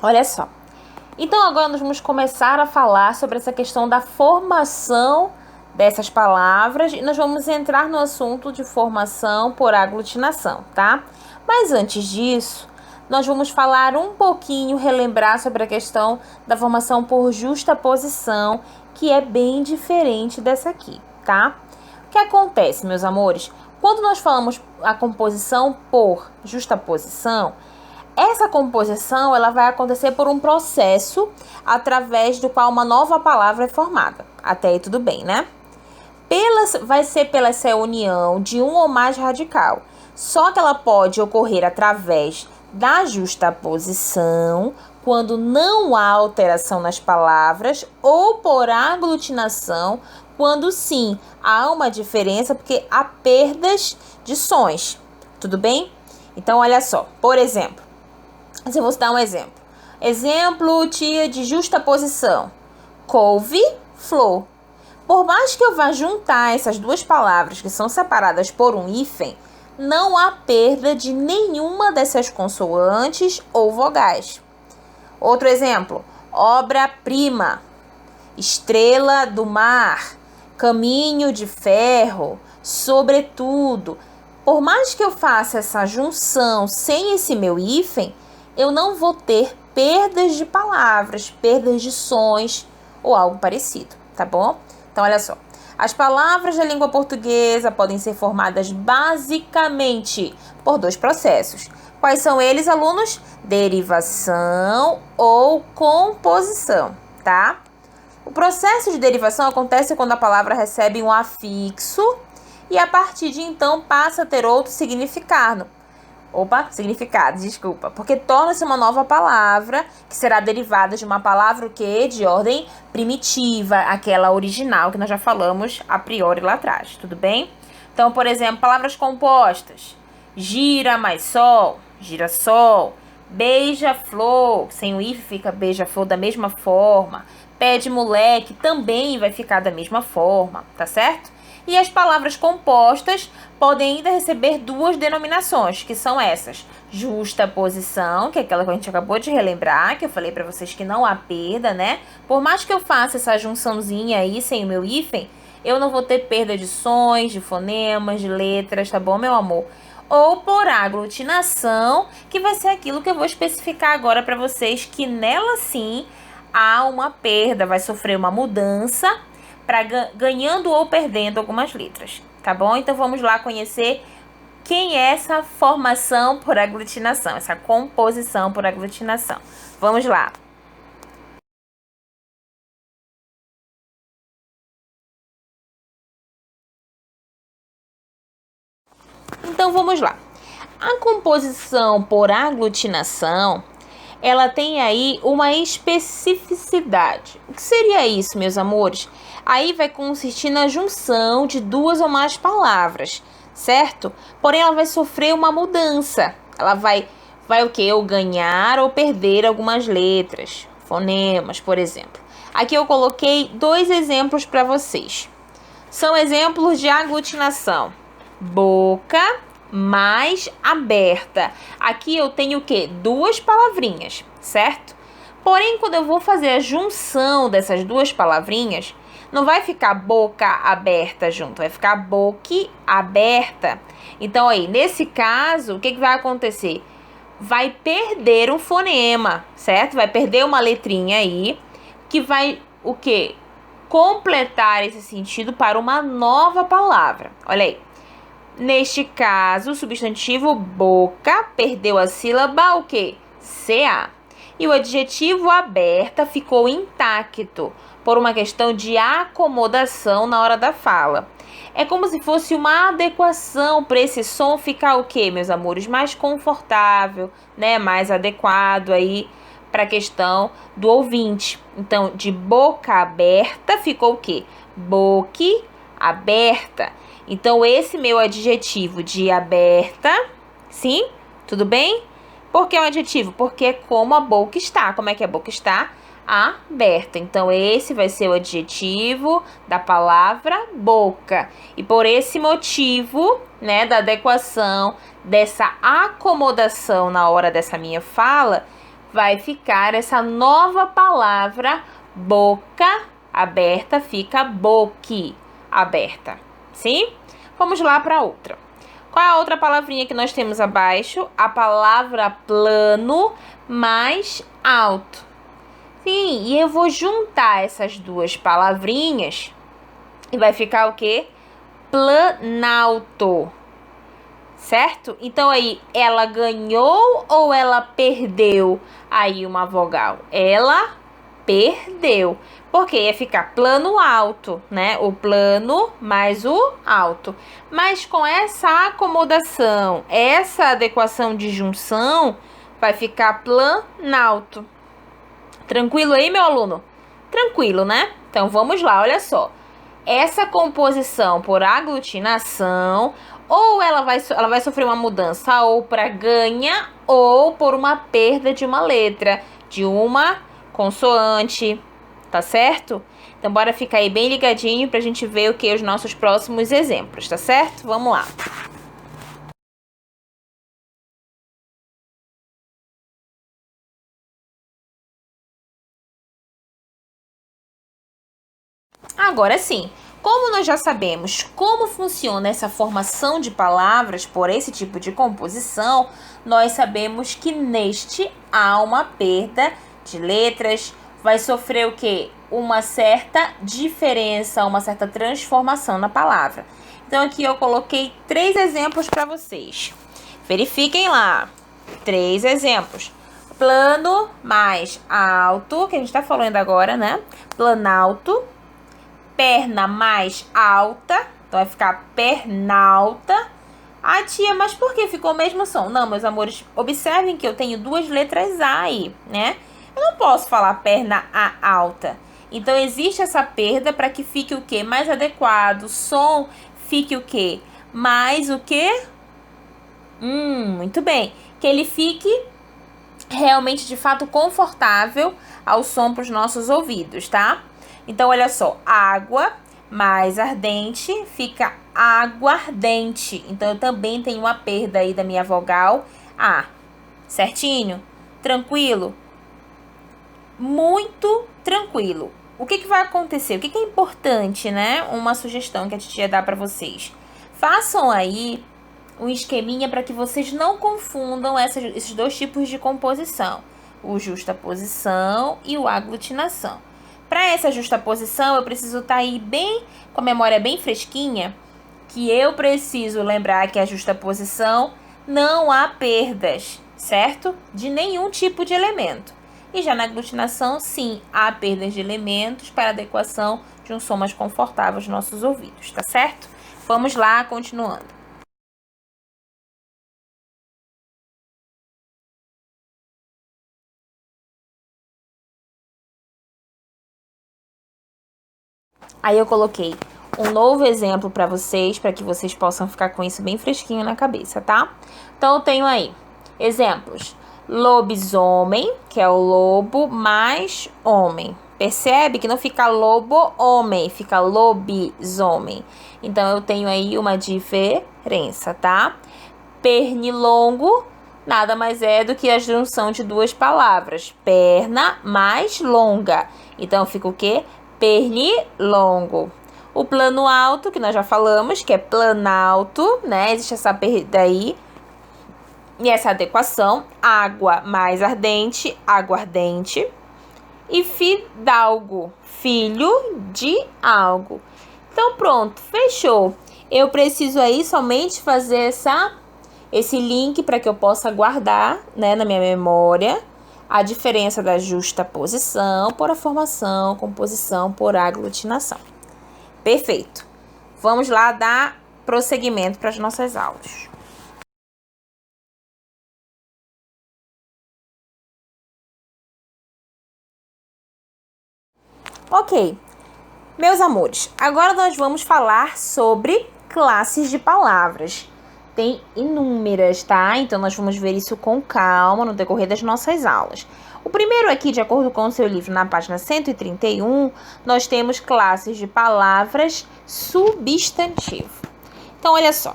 Olha só. Então, agora nós vamos começar a falar sobre essa questão da formação dessas palavras e nós vamos entrar no assunto de formação por aglutinação, tá? Mas antes disso, nós vamos falar um pouquinho, relembrar sobre a questão da formação por justaposição, que é bem diferente dessa aqui, tá? O que acontece, meus amores? Quando nós falamos a composição por justaposição, essa composição ela vai acontecer por um processo através do qual uma nova palavra é formada. Até aí tudo bem, né? Vai ser pela essa união de um ou mais radical. Só que ela pode ocorrer através da justaposição, quando não há alteração nas palavras, ou por aglutinação, quando sim há uma diferença, porque há perdas de sons. Tudo bem? Então, olha só. Por exemplo, eu vou dar um exemplo. Exemplo, tia, de justaposição. Couve, flor. Por mais que eu vá juntar essas duas palavras que são separadas por um hífen, não há perda de nenhuma dessas consoantes ou vogais. Outro exemplo. Obra-prima. Estrela do mar. Caminho de ferro. Sobretudo. Por mais que eu faça essa junção sem esse meu hífen, eu não vou ter perdas de palavras, perdas de sons ou algo parecido, tá bom? Então, olha só. As palavras da língua portuguesa podem ser formadas basicamente por dois processos. Quais são eles, alunos? Derivação ou composição, tá? O processo de derivação acontece quando a palavra recebe um afixo e a partir de então passa a ter outro significado. Porque torna-se uma nova palavra que será derivada de uma palavra o quê? De ordem primitiva, aquela original que nós já falamos a priori lá atrás, tudo bem? Então, por exemplo, palavras compostas. Gira mais sol, girassol. Beija-flor, sem o if fica beija-flor da mesma forma. Pé de moleque também vai ficar da mesma forma, tá certo? E as palavras compostas podem ainda receber duas denominações, que são essas. Justaposição, que é aquela que a gente acabou de relembrar, que eu falei para vocês que não há perda, né? Por mais que eu faça essa junçãozinha aí sem o meu hífen, eu não vou ter perda de sons, de fonemas, de letras, tá bom, meu amor? Ou por aglutinação, que vai ser aquilo que eu vou especificar agora para vocês, que nela sim há uma perda, vai sofrer uma mudança, ganhando ou perdendo algumas letras, tá bom? Então, vamos lá conhecer quem é essa formação por aglutinação, essa composição por aglutinação. Vamos lá. Então, vamos lá. A composição por aglutinação, ela tem aí uma especificidade. O que seria isso, meus amores? Aí vai consistir na junção de duas ou mais palavras, certo? Porém, ela vai sofrer uma mudança. Ela vai o quê? Ou ganhar ou perder algumas letras, fonemas, por exemplo. Aqui eu coloquei dois exemplos para vocês. São exemplos de aglutinação. Boca mais aberta. Aqui eu tenho o quê? Duas palavrinhas, certo? Porém, quando eu vou fazer a junção dessas duas palavrinhas, não vai ficar boca aberta junto, vai ficar boque aberta. Então, aí, nesse caso, o que vai acontecer? Vai perder um fonema, certo? Vai perder uma letrinha aí, que vai, o quê? Completar esse sentido para uma nova palavra. Olha aí. Neste caso, o substantivo boca perdeu a sílaba o quê? CA. E o adjetivo aberta ficou intacto, por uma questão de acomodação na hora da fala. É como se fosse uma adequação para esse som ficar o quê, meus amores? Mais confortável, né? Mais adequado aí para a questão do ouvinte. Então, de boca aberta ficou o quê? Boque aberta. Então, esse meu adjetivo de aberta, sim? Tudo bem? Por que é um adjetivo? Porque é como a boca está. Como é que a boca está? Aberta. Então, esse vai ser o adjetivo da palavra boca. E por esse motivo, né, da adequação, dessa acomodação na hora dessa minha fala, vai ficar essa nova palavra boca aberta, fica boqui aberta, sim? Vamos lá para outra. Qual é a outra palavrinha que nós temos abaixo? A palavra plano mais alto. Sim, e eu vou juntar essas duas palavrinhas e vai ficar o quê? Planalto. Certo? Então, aí, ela ganhou ou ela perdeu aí uma vogal? Ela perdeu. Porque ia ficar plano alto, né? O plano mais o alto. Mas com essa acomodação, essa adequação de junção, vai ficar planalto. Tranquilo aí, meu aluno? Tranquilo, né? Então, vamos lá, olha só. Essa composição por aglutinação, ou ela vai sofrer uma mudança ou para ganha ou por uma perda de uma letra, de uma consoante, tá certo? Então, bora ficar aí bem ligadinho pra gente ver o que os nossos próximos exemplos, tá certo? Vamos lá. Agora sim, como nós já sabemos como funciona essa formação de palavras por esse tipo de composição, nós sabemos que neste há uma perda de letras, vai sofrer o quê? Uma certa diferença, uma certa transformação na palavra. Então, aqui eu coloquei 3 exemplos para vocês. Verifiquem lá. 3 exemplos. Plano mais alto, que a gente está falando agora, né? Planalto. Perna mais alta, então vai ficar pernalta. Ah, tia, mas por que ficou o mesmo som? Não, meus amores, observem que eu tenho 2 letras A aí, né? Eu não posso falar perna A alta. Então, existe essa perda para que fique o quê? Mais adequado. O som fique o quê? Mais o quê? Muito bem. Que ele fique realmente, de fato, confortável ao som para os nossos ouvidos, tá? Então, olha só, água mais ardente fica aguardente. Então, eu também tenho uma perda aí da minha vogal A. Certinho? Tranquilo? Muito tranquilo. O que vai acontecer? O que é importante, né? Uma sugestão que a titia dá para vocês. Façam aí um esqueminha para que vocês não confundam esses 2 tipos de composição. O justaposição e o aglutinação. Para essa justaposição, eu preciso estar aí bem, com a memória bem fresquinha, que eu preciso lembrar que a justaposição não há perdas, certo? De nenhum tipo de elemento. E já na aglutinação, sim, há perdas de elementos para adequação de um som mais confortável aos nossos ouvidos, tá certo? Vamos lá, continuando. Aí eu coloquei um novo exemplo para vocês, para que vocês possam ficar com isso bem fresquinho na cabeça, tá? Então, eu tenho aí exemplos. Lobisomem, que é o lobo, mais homem. Percebe que não fica lobo-homem, fica lobisomem. Então, eu tenho aí uma diferença, tá? Pernilongo nada mais é do que a junção de 2 palavras. Perna mais longa. Então, fica o quê? Pernilongo. O plano alto, que nós já falamos, que é planalto, né? Existe essa perda aí. E essa adequação. Água mais ardente, aguardente. E fidalgo, filho de algo. Então, pronto, fechou. Eu preciso aí somente fazer esse link para que eu possa guardar, né, na minha memória a diferença da justaposição por a formação, composição por aglutinação. Perfeito. Vamos lá dar prosseguimento para as nossas aulas. Ok, meus amores, agora nós vamos falar sobre classes de palavras. Tem inúmeras, tá? Então, nós vamos ver isso com calma no decorrer das nossas aulas. O primeiro aqui, de acordo com o seu livro, na página 131, nós temos classes de palavras substantivo. Então, olha só.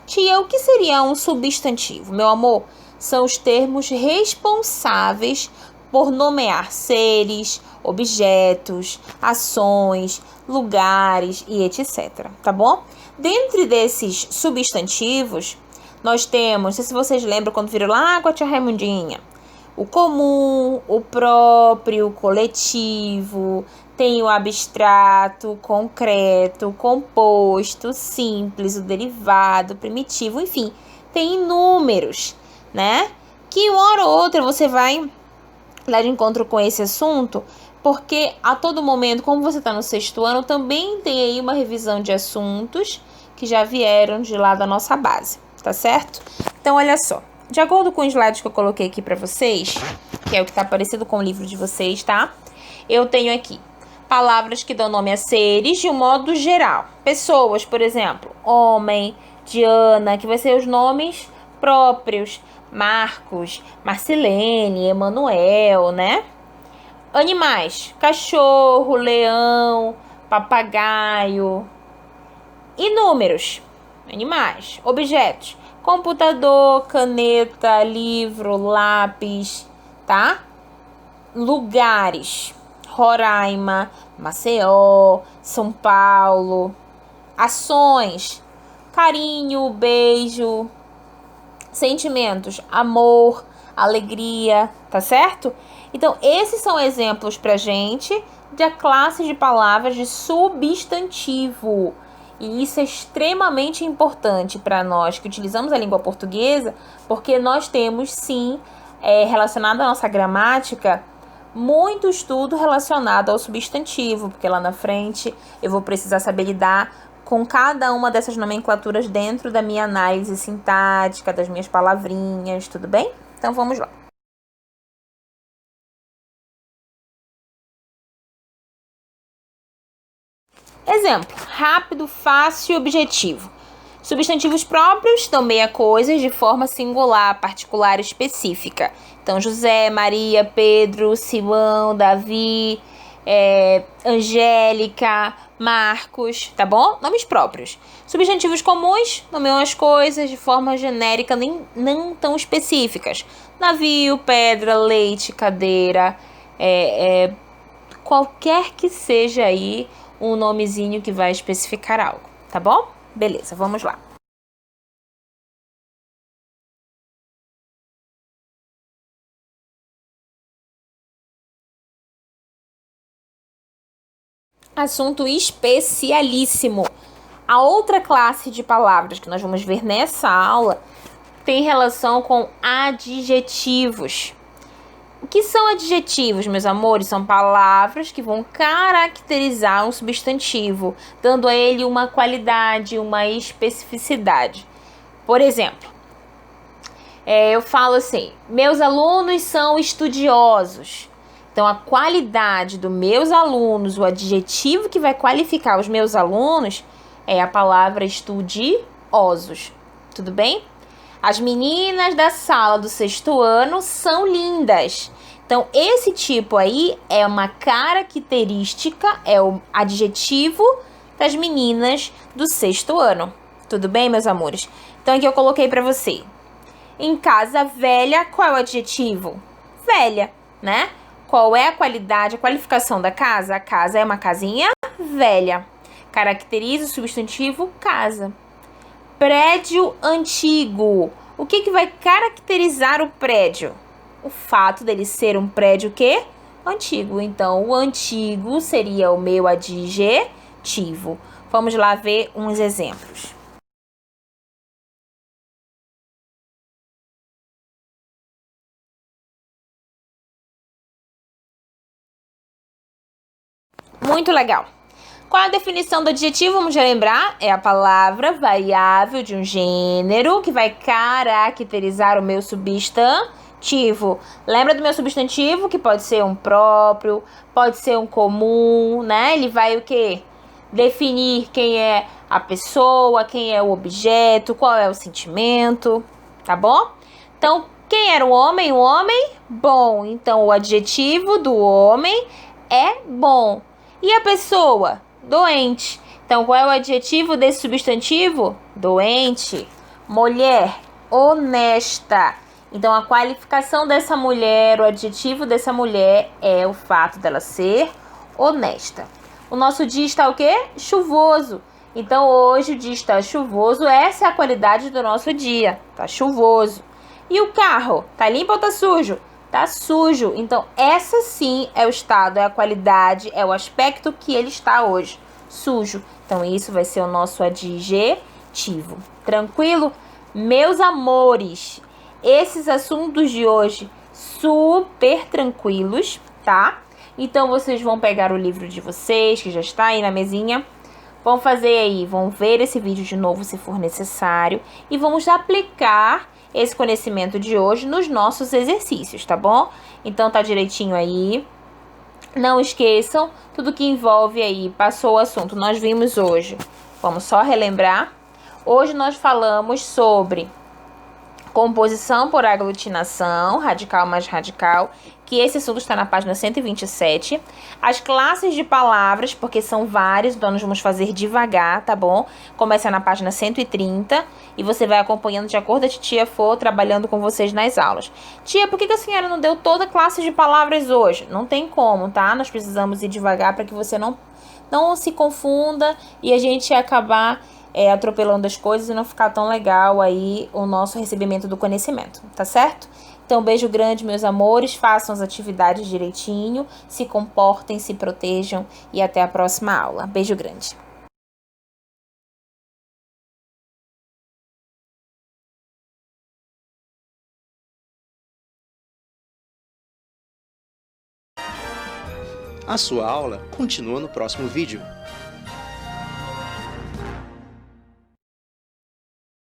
Tia, o que seria um substantivo? Meu amor, são os termos responsáveis por nomear seres, objetos, ações, lugares e etc, tá bom? Dentre desses substantivos, nós temos, não sei se vocês lembram quando viram lá com a tia Raimundinha, o comum, o próprio, o coletivo, tem o abstrato, o concreto, o composto, o simples, o derivado, o primitivo, enfim, tem inúmeros, né? Que uma hora ou outra você vai lá de encontro com esse assunto, porque a todo momento, como você está no 6º ano, também tem aí uma revisão de assuntos que já vieram de lá da nossa base, tá certo? Então, olha só, de acordo com os slides que eu coloquei aqui para vocês, que é o que está parecido com o livro de vocês, tá? Eu tenho aqui palavras que dão nome a seres de um modo geral. Pessoas, por exemplo, homem, Diana, que vai ser os nomes próprios. Marcos, Marcelene, Emanuel, né? Animais, cachorro, leão, papagaio. E números, animais. Objetos, computador, caneta, livro, lápis, tá? Lugares, Roraima, Maceió, São Paulo. Ações, carinho, beijo. Sentimentos, amor, alegria, tá certo? Então, esses são exemplos pra gente da classe de palavras de substantivo. E isso é extremamente importante para nós que utilizamos a língua portuguesa, porque nós temos, sim, relacionado à nossa gramática, muito estudo relacionado ao substantivo, porque lá na frente eu vou precisar saber lidar com cada uma dessas nomenclaturas dentro da minha análise sintática, das minhas palavrinhas, tudo bem? Então, vamos lá. Exemplo, rápido, fácil e objetivo. Substantivos próprios nomeia coisas de forma singular, particular e específica. Então, José, Maria, Pedro, Simão, Davi, Angélica, Marcos, tá bom? Nomes próprios. Substantivos comuns nomeiam as coisas de forma genérica, nem não tão específicas. Navio, pedra, leite, cadeira, qualquer que seja aí um nomezinho que vai especificar algo, tá bom? Beleza, vamos lá. Assunto especialíssimo. A outra classe de palavras que nós vamos ver nessa aula tem relação com adjetivos. O que são adjetivos, meus amores? São palavras que vão caracterizar um substantivo, dando a ele uma qualidade, uma especificidade. Por exemplo, eu falo assim, meus alunos são estudiosos. Então, a qualidade dos meus alunos, o adjetivo que vai qualificar os meus alunos é a palavra estudiosos. Tudo bem? As meninas da sala do 6º ano são lindas. Então, esse tipo aí é uma característica, é o adjetivo das meninas do 6º ano. Tudo bem, meus amores? Então, aqui eu coloquei para você. Em casa velha, qual é o adjetivo? Velha, né? Qual é a qualidade, a qualificação da casa? A casa é uma casinha velha. Caracteriza o substantivo casa. Prédio antigo. O que vai caracterizar o prédio? O fato dele ser um prédio que? Antigo. Então, o antigo seria o meu adjetivo. Vamos lá ver uns exemplos. Muito legal. Qual a definição do adjetivo? Vamos já lembrar? É a palavra variável de um gênero que vai caracterizar o meu substantivo. Lembra do meu substantivo? Que pode ser um próprio, pode ser um comum, né? Ele vai o quê? Definir quem é a pessoa, quem é o objeto, qual é o sentimento, tá bom? Então, quem era o homem? O homem bom. Então, o adjetivo do homem é bom. E a pessoa? Doente. Então, qual é o adjetivo desse substantivo? Doente. Mulher, honesta. Então, a qualificação dessa mulher, o adjetivo dessa mulher é o fato dela ser honesta. O nosso dia está o quê? Chuvoso. Então, hoje o dia está chuvoso. Essa é a qualidade do nosso dia. Tá chuvoso. E o carro? Tá limpo ou tá sujo? Tá sujo. Então, essa sim é o estado, é a qualidade, é o aspecto que ele está hoje. Sujo. Então, isso vai ser o nosso adjetivo. Tranquilo? Meus amores, esses assuntos de hoje super tranquilos, tá? Então, vocês vão pegar o livro de vocês, que já está aí na mesinha. Vão fazer aí, vão ver esse vídeo de novo se for necessário. E vamos aplicar esse conhecimento de hoje nos nossos exercícios, tá bom? Então, tá direitinho aí. Não esqueçam, tudo que envolve aí, passou o assunto, nós vimos hoje. Vamos só relembrar. Hoje nós falamos sobre composição por aglutinação, radical mais radical, que esse assunto está na página 127. As classes de palavras, porque são várias, então nós vamos fazer devagar, tá bom? Começa na página 130 e você vai acompanhando de acordo a tia for trabalhando com vocês nas aulas. Tia, por que a senhora não deu toda a classe de palavras hoje? Não tem como, tá? Nós precisamos ir devagar para que você não se confunda e a gente acabar atropelando as coisas e não ficar tão legal aí o nosso recebimento do conhecimento, tá certo? Então, beijo grande, meus amores, façam as atividades direitinho, se comportem, se protejam e até a próxima aula. Beijo grande. A sua aula continua no próximo vídeo.